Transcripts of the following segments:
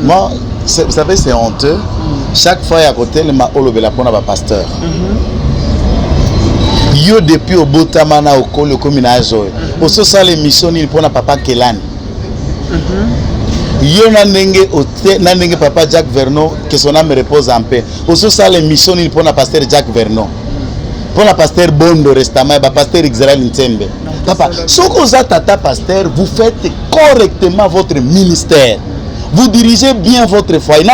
Moi, vous savez, c'est honteux. Chaque fois, il y a côté le maolobela pour un pasteur. Yo depuis au Botamana au Kolo Kominazo. Au ça l'émission il pour un papa Kelani. Yo nanenge papa Jacques Vernon que son âme repose en paix. Au ça l'émission il pour un pasteur Jacques Vernon. Pour un pasteur Bondo Restama, pasteur Israël Ntembe. Papa, ce que vous êtes tata pasteur, vous faites correctement votre ministère. Vous dirigez bien votre foyer.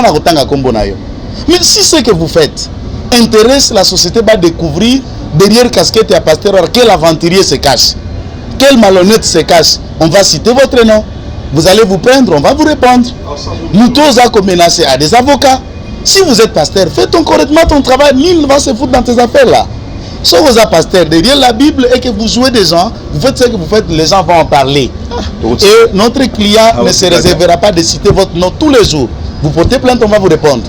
Mais si ce que vous faites intéresse la société, va découvrir derrière casquette et à pasteur quel aventurier se cache, quel malhonnête se cache. On va citer votre nom. Vous allez vous prendre, on va vous répondre. Nous tous avons menacé à des avocats. Si vous êtes pasteur, faites correctement ton travail. Nul ne va se foutre dans tes affaires là. Si vous êtes pasteur, derrière la Bible et que vous jouez des gens, vous faites ce que vous faites, les gens vont en parler. Et notre client ne se réservera pas de citer votre nom tous les jours. Vous portez plainte, on va vous répondre.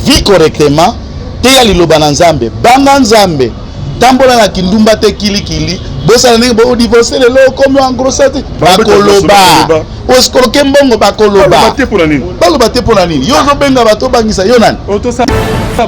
Vis correctement. Teya liloba na nzambe, banga nzambe. Tambola na kindumba te kili. Bosa na bo divorcer le lo comme en grossette. Bakoloba. Oskoroke mbongo bakoloba. Baloba te pour nani. Yo zo benga bato bangisa yo nani. Otosa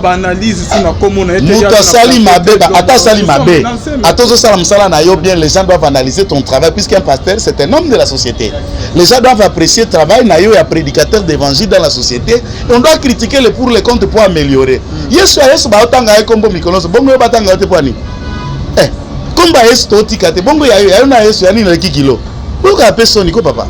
ba analyse sina komona ete. Muta sali mabe, ata sali mabe. Atozo sala msala na yo bien, les gens doivent analyser ton travail puisqu'un pasteur c'est un homme de la société. Les gens doivent apprécier le travail na yo et prédicateur d'évangile dans la société. Et on doit critiquer le pour le contre pour améliorer. Yesu ba otanga ekombo mikonoso. Bongo yo batanga te poani. Komba Yesu toti kate bongo ya yo na Yesu yani na kikilo. Pourquoi personne ko papa?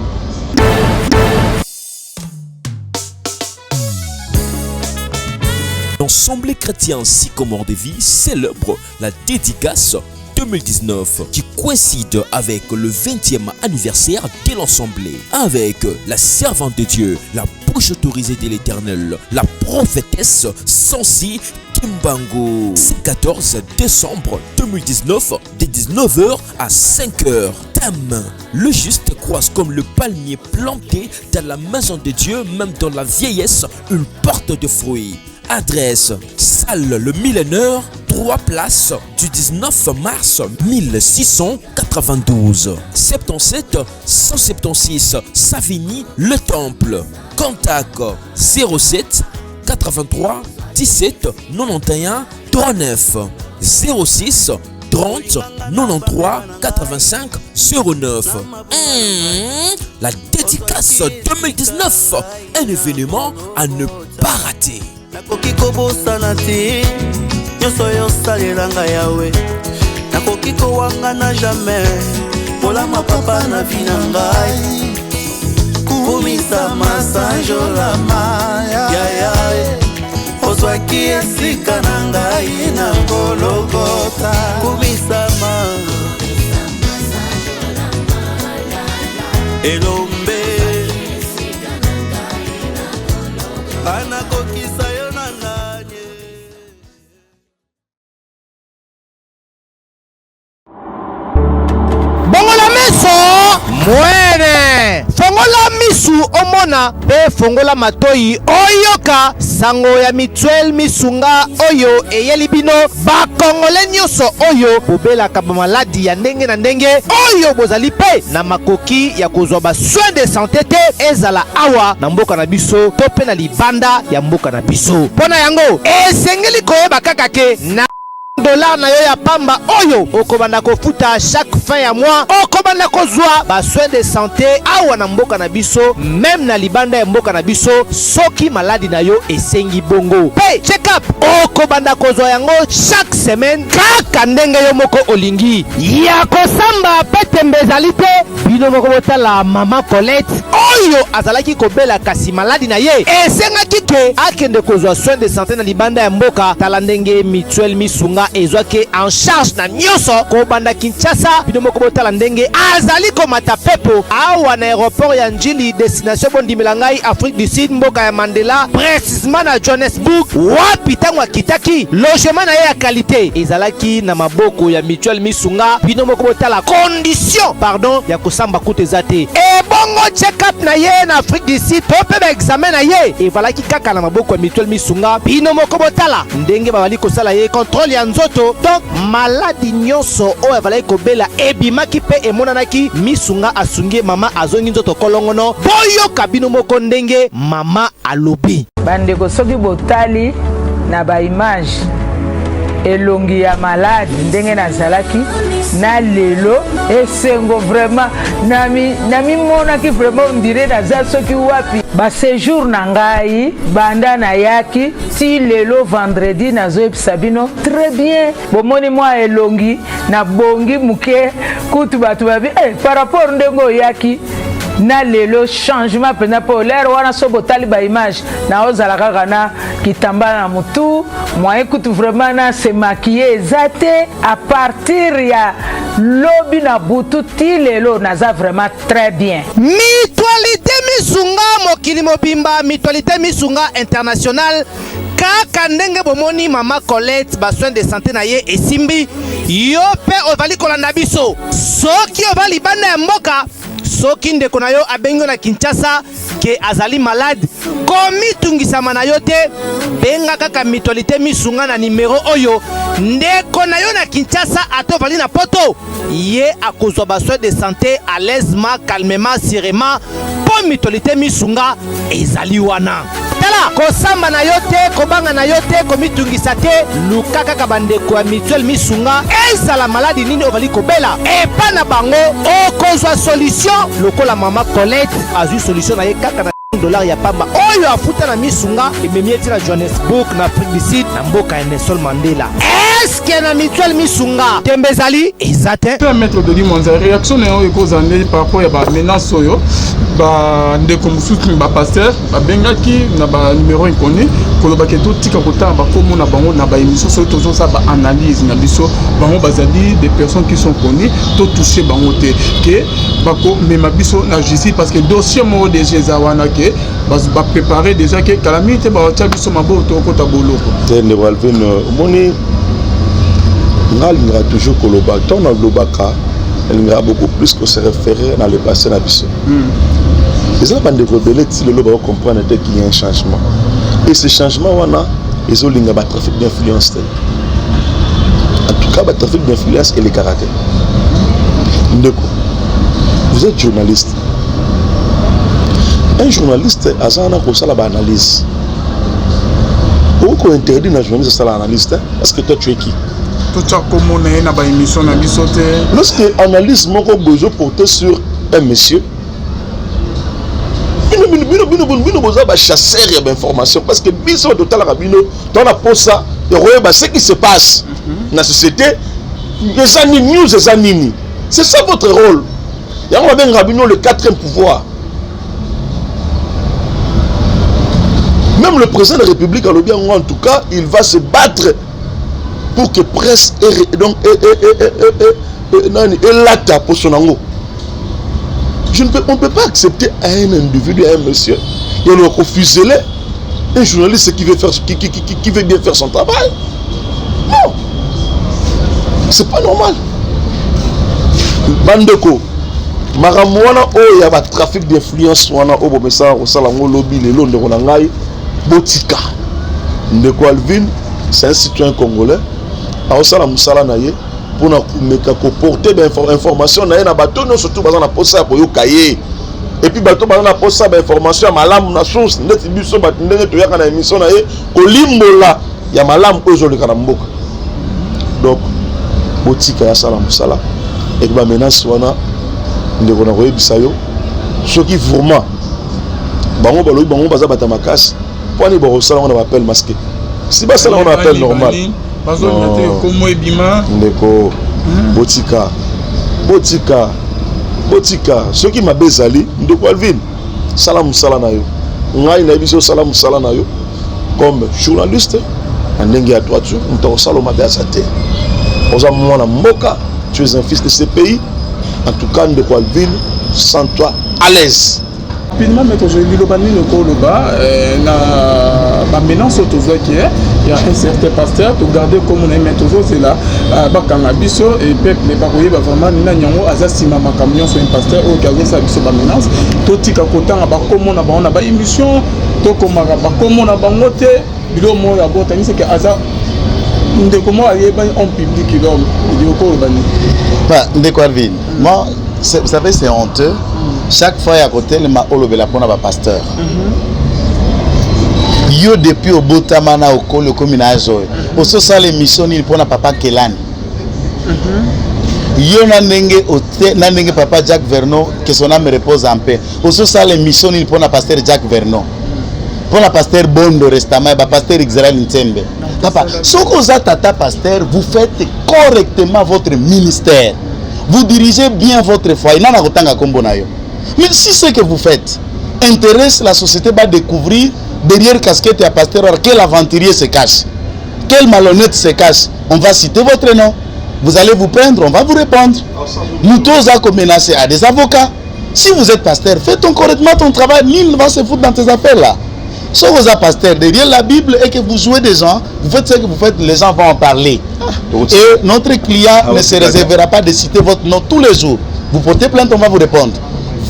L'Assemblée chrétienne Sycomore de Vie célèbre la dédicace 2019 qui coïncide avec le 20e anniversaire de l'Assemblée avec la servante de Dieu, la bouche autorisée de l'Éternel, la prophétesse Sansi Kimbango. C'est 14 décembre 2019 de 19h à 5h. Thème: le juste croise comme le palmier planté dans la maison de Dieu, même dans la vieillesse, une porte de fruits. Adresse: salle le Millénaire, 3 places du 19 mars 1692. 77 176 Savigny Le Temple. Contact 07 83 17 91 39 06 30 93 85 09. La dédicace 2019, un événement à ne pas rater. Nakoki kobosana te nyonso yo salelanga yawe nakoki kowangana jamais polama papa na vina ngai kumisa masanjola maya ozwaki esika na ngai na Golgotha kumisa elombe anakokisa yo na nganye. Bongola meso mwene fongola misu omona pe fongola matoi oyoka sango ya Mutuelle Misunga oyo eyeli bino bakongole nyonso oyo bobelaka bamaladi ya ndenge na ndenge oyo bozali pe na makoki ya kozwa ba soin de santé te ezala awa na mboka na biso to pe na libanda ya mboka na biso. Pona yango esengeli koyeba kaka ke na dollar na yo ya pamba oyo okobanda kofuta chaque fin ya mois okobanda kozwa ba soins de santé awa na mboka na biso même na libanda ya mboka na biso soki maladi na yo esengi bongo pe check up okobanda kozwa yango chaque semaine kaka ndenge yo moko olingi ya kosamba pe tembezali te bino moko botala mama Colette oyo azalaki kobela kasi maladi na ye esengaki ke akende kozwa soins de santé na libanda ya mboka tala ndenge Mutuelle Misunga ezwake en charge na nyonso ko banda Kinshasa bino moko botala ndenge azali komata pepo awa na aéroport ya Njili destination bondimela ngai Afrique du Sud mboka ya Mandela précisément na Johannesburg wapi tango akitaki logement na ye ya qualité ezalaki na maboko ya Mutuelle Misunga bino moko botala condition pardon ya kosamba kutu ezate e bon bongo check-up na ye na Afrique du Sud to pe ba examen na ye et voilà ki kaka na maboko ya Mitwel Misunga bino moko botala ndenge babali kosala ye contrôle ya nzoto. Donc maladi nyonso oyo avalaki kobela ebimaki pe emonanaki Misunga asungi mama azongi nzoto kolongono boyoka bino moko ndenge mama alobi. Bandeko soki botali na ba image elongi ya malade ndenge nazalaki na lelo esengo vraiment nami monaki vraiment ondire naza soki wapi ba séjour na ngai banda na yaki ti lelo vendredi nazoyebisa bino très bien bomoni mwa elongi na bongi muke kutu bato babi par rapport ndenge oyaki na lelo changement pena po l'air wana so botali ba image na ozala kaka na kitamba na mutu moi écoute vraiment na se maquiller zate à partir ya lobi na butu ti lelo naza vraiment très bien. Mitwalité Misunga mokili mobimba Mitwalité Misunga international kaka ndenge bomoni mama Colette ba soin de santé na ye esimbi yo pe ovali kolanda biso soki ovali bana ya mboka soki ndeko na yo abengo na Kinshasa ke azali malade komi tungisama na yo te benga kaka Mitwalité Misunga na numero oyo ndeko na yo na Kinshasa atovali na poto ye akozwa ba soin de santé à l'aisement calmement sereinement po Mitwalité Misunga ezali wana tala kosamba na yo te kobanga na yo te komitungisa te luka kaka bandeko ya Mitwel Misunga ezala maladi nini ovali kobela epa na bango okozwa solution lokola mama Colette azwi solution na ye kaka na $1 ya pamba oyo afuta na Misunga ememi eti na Johannesburg na Afrique du Sud na mboka ya Nelson Mandela. Eske na Mitwel Misunga tembezali ezate maître de Limonza réaction na yo ekozande par rapport ya ba menace oyo ba ndeko mususu ba pasteur ba bengaki na ba numéro ikoni koloba ke to tika kota ba komo na bango na ba émission so to ça ba analyse na biso bango bazali des personnes qui sont connues to toucher bango te ke bako mema biso na justice parce que dossier mo déjà zawana ke ba préparer déjà que calamité ba tia biso mabo to kota boloko tende walvin moni ngal ngra toujours koloba ton na lobaka elle ngra beaucoup plus que se référer dans le passé na biso les gens bande ko belé ti le loba comprendre qu'il y a un changement et ce changement wana ils ont linga ba trafic d'influence en tout cas ba trafic d'influence et les caractères ndeko vous êtes journaliste. Un journaliste a une analyse. Pourquoi interdit un journaliste à l'analyse? Parce que toi tu es qui? Lorsque l'analyse m'a besoin de porter sur un monsieur, il chasseur d'informations parce que biso total rabino dans la poste ça ce qui se passe dans la société les news les c'est ça votre rôle. Il y a un rabino le 4e pouvoir. Même le président de la République, en tout cas, il va se battre pour que presse et donc l'acte pour son angle. On ne peut pas accepter à un individu, à un monsieur, et on refuse un journaliste qui veut bien faire son travail. Non, c'est pas normal. Bandeko, Maramwana, il y a un trafic d'influence, Botika Ndeko Alvin, c'est un citoyen congolais. Aosala musala na ye pour na porter des informations na ye na bato surtout bazana na posa ko yokaye. Et puis bato bazana posa ba information malamu na source ndeti biso bato ndenge to yaka na émission na ye ko limbola ya malamu ozo le kana mboka. Donc Botika ya sala musala et ba menace wana ndeko na koyebisa yo soki vraiment bango balobi bango baza bata makasi. Pour les borosala on appelle masqué. Si bas ça on appelle normal. Ndeko Botika ce qui m'a bezali ndeko Alvin salam sala na yo. Ngai na biso salam sala na yo comme journaliste ndenge ya droiture nto sala ma beza te. Oza mwana mboka, tu es un fils de ce pays. En tout cas ndeko Alvin, sens-toi à l'aise. Rapidement, maître Joël Lobani, le Koloba, la menace autorisée qui est, il y a un certain pasteur to garder comme on aime toujours c'est là bakanga biso et peuple pas koyeba vraiment nina nyango azasima makamyo sur un pasteur au kago sa biso ba menace to tika kotanga ba comme on a ba émission to komaka ba comme on a bango te bilo mo ya bota ni c'est que aza ndeko mo ayeba en public l'homme il ko bani pas ndeko Alvin moi vous savez c'est honteux chaque fois à côté le ma olobela pona ba pasteur yo depuis au botamana au kolo kominazo au so ça l'émission il pona papa Kelani yo na ndenge papa Jacques Vernon que son âme repose en paix au so ça l'émission il pona pasteur Jacques Vernon pona pasteur Bondo Restama ba pasteur Israël Ntembe papa soko za tata pasteur vous faites correctement votre ministère vous dirigez bien votre foyer nana kotanga kombo na yo mais si ce que vous faites intéresse la société va découvrir derrière casquette à pasteur quel aventurier se cache, quel malhonnête se cache. On va citer votre nom, vous allez vous prendre, on va vous répondre. Nous tous avons menacé à des avocats. Si vous êtes pasteur, faites correctement ton travail, nul ne va se foutre dans tes affaires là. Si vous êtes pasteur, derrière la Bible et que vous jouez des gens, vous faites ce que vous faites, les gens vont en parler. Et notre client ne se réservera pas de citer votre nom tous les jours. Vous portez plainte, on va vous répondre.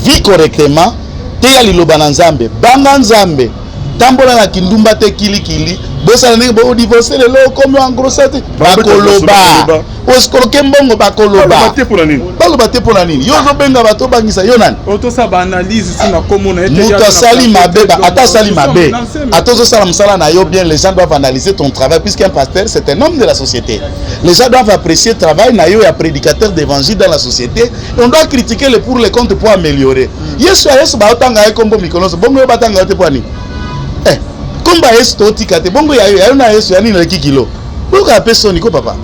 Vis correctement, teya liloba na nzambe, banga nzambe. Tambola na kindumba te kili bosa na bo divorcer le lo comme en grossesse bakoloba oskoroke mbongo bakoloba balobate pour nani yo zo benga bato bangisa yo nani auto sa ba analyse sina comme on a été muto sali mabe ata sali mabe atozo sala msala na yo bien les gens doivent analyser ton travail puisqu'un pasteur c'est un homme de la société les gens doivent apprécier le travail na yo ya prédicateur d'évangile dans la société et on doit critiquer le pour les contre pour améliorer yesu ba otanga kombo mikonoso bongo yo batanga te pour ani komba yesu totika te bongo ya na yesu ya nini leki kilo pourquoi personne ko papa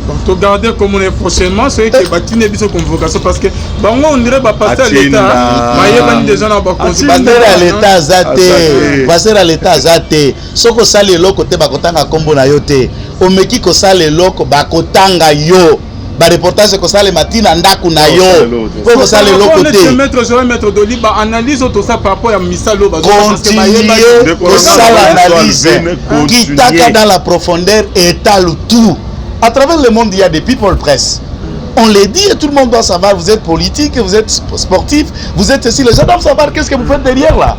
donc to garder comme on est prochainement c'est que batine biso convocation parce que bango on dirait ba passer l'état ba yebani déjà na ba conseiller passer à l'état zate passer à l'état zate soko sale loko te bakotanga kombo na yo te omeki ko sale loko bakotanga yo ba reportage ko sale matina ndaku na yo ko sale loko te maître Doli ba analyse tout ça par rapport à misalo ba continuer ko sale analyse qui taka dans la profondeur étale tout à travers le monde il y a des people press on les dit et tout le monde doit savoir vous êtes politique vous êtes sportif vous êtes ici les gens doivent savoir qu'est-ce que vous faites derrière là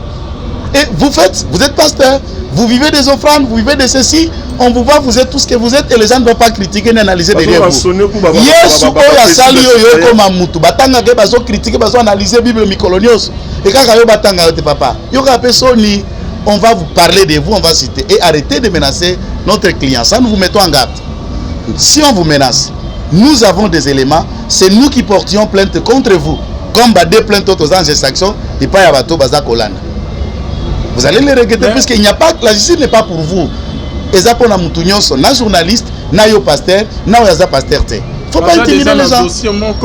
et vous êtes pasteur vous vivez des offrandes vous vivez de ceci on vous voit vous êtes tout ce que vous êtes et les gens ne doivent pas critiquer ni analyser derrière vous yesu oya sali yo koma mutu batanga ke bazo critiquer bazo analyser bible mikolonios et kaka yo batanga te papa yo ka pesoni on va vous parler de vous on va citer et arrêtez de menacer notre client ça nous vous mettons en garde si on vous menace nous avons des éléments c'est nous qui portions plainte contre vous comme des plaintes aux anges d'extraction et pas ya bato baza kolana vous allez les regretter parce qu'il n'y a pas la justice n'est pas pour vous et ça pour na mutu nyonso na journaliste na yo pasteur na yo pasteur te faut pas intimider les gens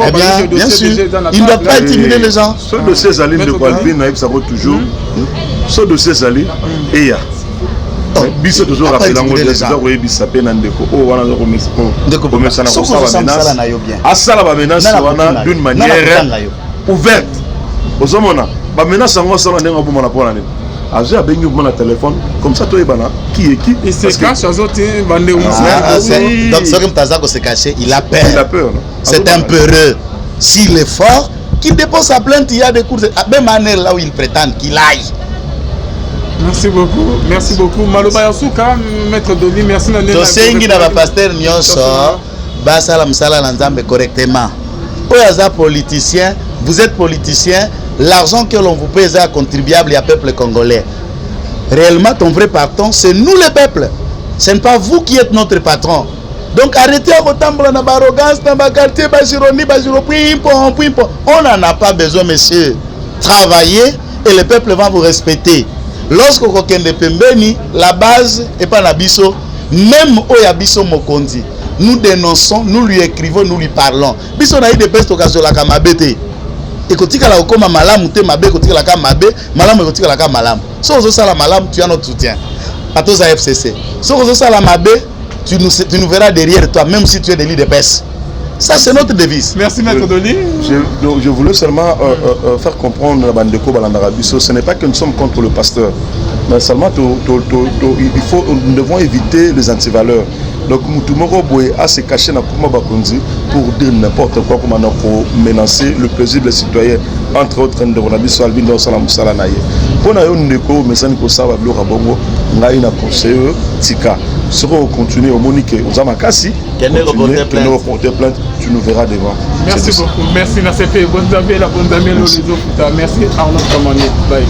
eh bien sûr il ne doit pas intimider les gens ce dossier Zali de Qualvin naïf ça vaut toujours ce dossier Zali et ya biso toujours rappeler ngo des gens ko yebisa pe na ndeko o wana ko komesa na ko sala na yo bien asala ba menace wana d'une manière ouverte ozomona ba menace ngo sala ndenga bo mona pona nini azo abengi mon téléphone comme ça toi ebana qui est qui et c'est cache azote bande donc ce que Mtazako se cacher il a peur c'est un peureux s'il est fort qu'il dépose sa plainte il y a des cours même année là où il prétend qu'il aille. Merci beaucoup Maloba Yasuka maître Doli merci na to sengi na ba pasteur nyonso basala msala na nzambe correctement oyaza politicien vous êtes politicien l'argent que l'on vous paie est contribuable à peuple congolais réellement ton vrai patron c'est nous le peuple ce n'est pas vous qui êtes notre patron donc arrêtez à retambola na arrogance dans ba quartier ba jironi on n'en a pas besoin monsieur travaillez et le peuple va vous respecter. Lorsque vous avez pembeni, la base est pas la biso, même au yabiso mokondi. Nous dénonçons, nous lui écrivons, nous lui parlons. Biso na eu des pestes occasion la kamabete. Écoutez la okoma malam te mabe écoutez la kamabe, malam écoutez la kamalam. Si vous ça la malam, tu as notre soutien. À tous à FCC. Si vous ça la mabe, tu nous verras derrière toi même si tu es des lits de peste. Ça c'est notre devise. Merci maître Doli. Je voulais seulement faire comprendre la bande de Kobalandarabiso, ce n'est pas que nous sommes contre le pasteur. Mais seulement il faut, nous devons éviter les antivaleurs. Donc tout le monde a se caché dans Kuma Bakonzi pour dire n'importe quoi, comment on menacer le paisible des citoyens, entre autres Ndekonabi Salvin dans Salam Salanaye. Pour nous, nous message que ça va bloquer Bongo, on a une conseil Tika. Si on continue au Monique, aux Amakasi, nous reporter plainte, tu nous verras devant. Merci beaucoup. Merci Nasepe. Bonne année, la bonne année, les autres. Merci Arnaud Kamani. Bye.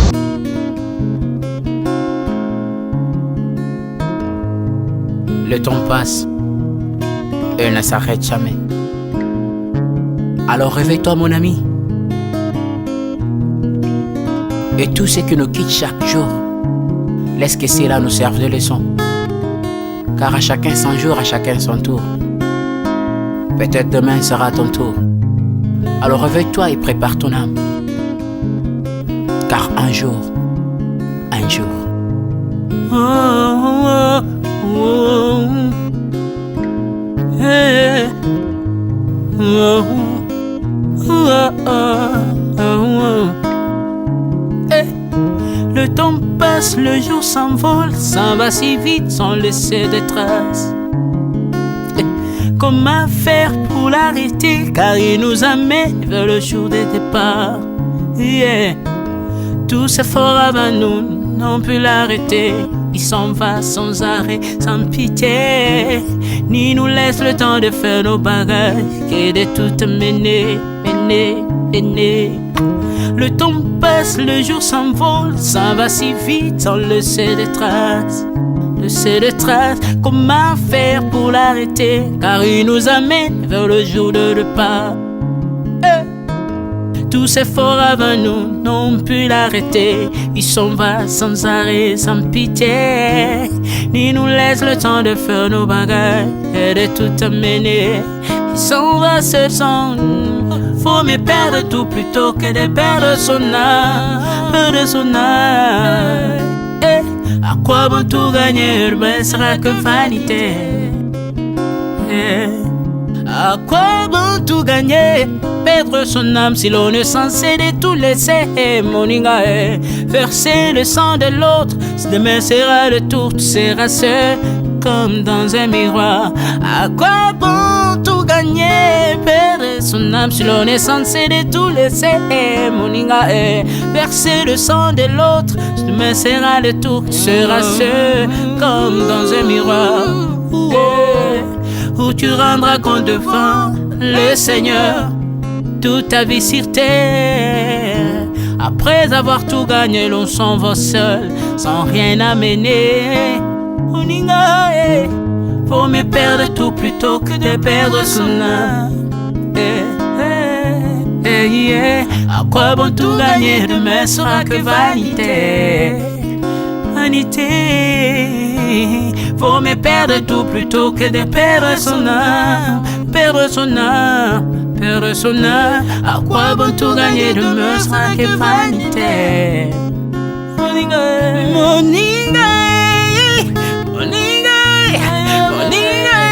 Le temps passe, elle ne s'arrête jamais. Alors réveille-toi mon ami. Et tout ce qui nous quitte chaque jour, laisse que cela nous serve de leçon. Car à chacun son jour, à chacun son tour. Peut-être demain sera ton tour. Alors réveille-toi et prépare ton âme. Car un jour. Oh, oh, oh, hey. Oh, oh, oh, hey. Le temps passe, le jour s'envole, s'en va si vite sans laisser de traces. Hey. Comment faire pour l'arrêter, car il nous amène vers le jour de départ. Yeah. Tout s'effort avant nous, n'ont pu l'arrêter. Il s'en va sans arrêt, sans pitié, ni nous laisse le temps de faire nos bagages, et de tout mener. Le temps passe, le jour s'envole, s'en va si vite sans laisser de traces. Comment faire pour l'arrêter, car il nous amène vers le jour de départ. Tous ces forts avant nous n'ont pu l'arrêter. Il s'en va sans arrêt, sans pitié, ni nous laisse le temps de faire nos bagages et de tout amener. Il s'en va seul sans nous. Faut me perdre tout plutôt que de perdre son âme. À quoi bon tout gagner, mais sera que vanité. À quoi bon tout gagner, perdre son âme si l'on est censé de tout laisser. Moninga, verser le sang de l'autre, demain sera le tour, tu seras seul comme dans un miroir. À quoi bon tout gagner, perdre son âme si l'on est censé de tout laisser. Moninga, verser le sang de l'autre, demain sera le tour, tu seras seul comme dans un miroir. Où tu rendras compte devant le Seigneur toute ta vie sur terre. Après avoir tout gagné, l'on s'en va seul, sans rien amener. Faut me perdre tout plutôt que de perdre son âme. À quoi bon tout gagner, demain sera que vanité. Faut me perdre tout plutôt que de perdre son âme. À quoi bon tout gagner, demain sera que vanité. Moninga,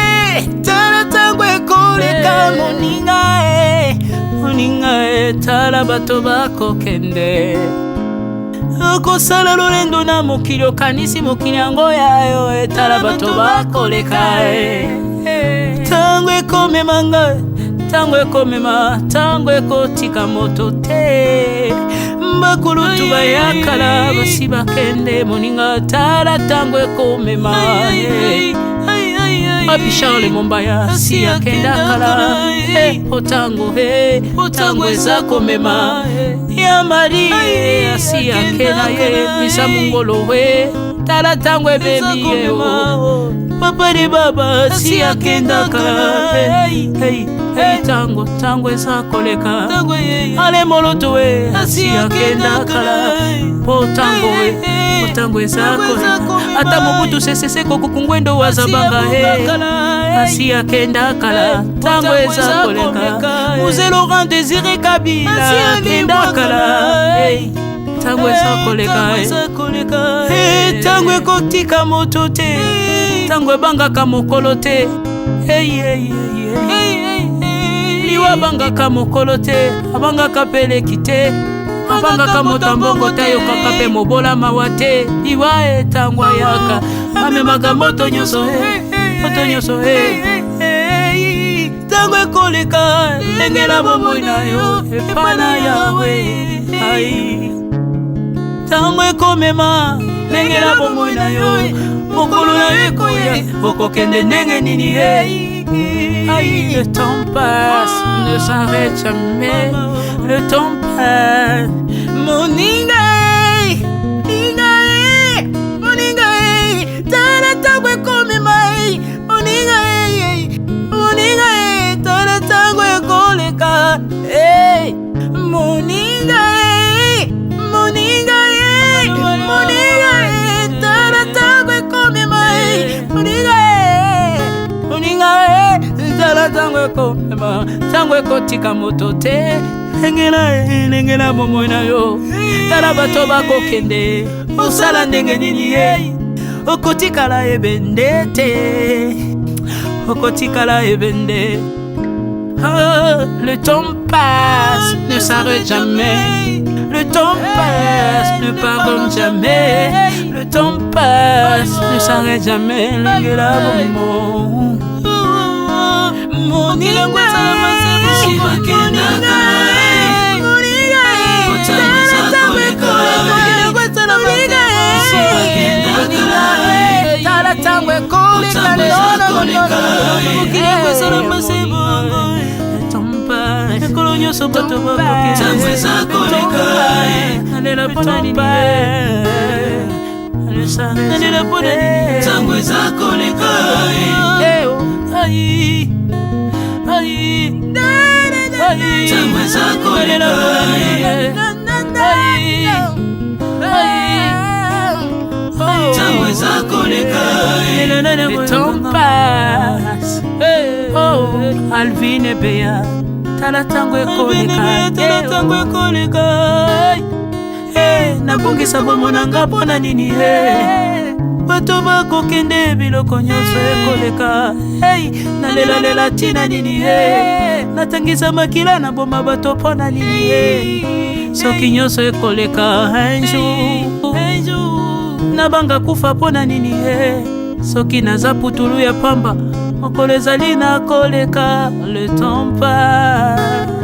tala tangwe koleka. Moninga, tala bato bako kende. Kosala lolendo na mokili okanisi mokili yango yayo, etala bato bakoleka. Tango ekomema ngai, tango ekomema, tango ekotika moto te. Bakulutu bayakala basi bakende. Moninga, tala tango ekomema. Papi Charles Mombaya si akenda kala. Otango eza komema. Ya Mari si akenda misa mungolo we. Tala tango ebemi yo. Papa de baba si akenda kala. Tango eza koleka. Ale moloto we si akenda kala. Tango eza koleka. Ata mobutu sesese kokukungwendo wazabanga asi akenda kala. Tango eza koleka. Muse Laurent Désiré Kabila akenda kala. Tango eza koleka. Tango ekotika moto te, tango ebangaka mokolo te. Liwa bangaka mokolo te, abangaka peleki te. Nabangaka motambongo tayokaka pe mobola mawate iwa etangwa yaka amemaka moto nyonso tango ekoleka engela bomoi na yo epana yawe ai tango ekomema engela bomoi na yo mokolo na yo ekoya okokende ndenge nini ai le temps passe ne s'arrête jamais le temps passe moninga tara tango ekomema moninga tara tango ekoleka moninga tara tango ekomema moninga tara tango ekomema tango ekotika moto te engela bomoi na yo tala bato bakokende osala ndenge nini okotikala ebende te okotikala ebende. Le temps passe, ne s'arrête jamais. Le temps passe, ne pardonne jamais. Le temps passe, ne s'arrête jamais. L'engela bomo moni lengwa tala tango ekoleka ekolo nyonso bato bakokenalela mpona nini nalela mpona nini tango eza koleka tango eza koleka le temps passe. Oh, Alvin et Béa, tala tango ekoleka. Nabongisa bomonanga mpona nini bato bakokende biloko nyonso ekoleka. Nalela tina nini natangisa makila na boma bato mpona nini soki nyonso ekoleka un jour nabanga kufa mpona nini soki naza putulu ya pamba mokolo ezali na koleka le temps passe.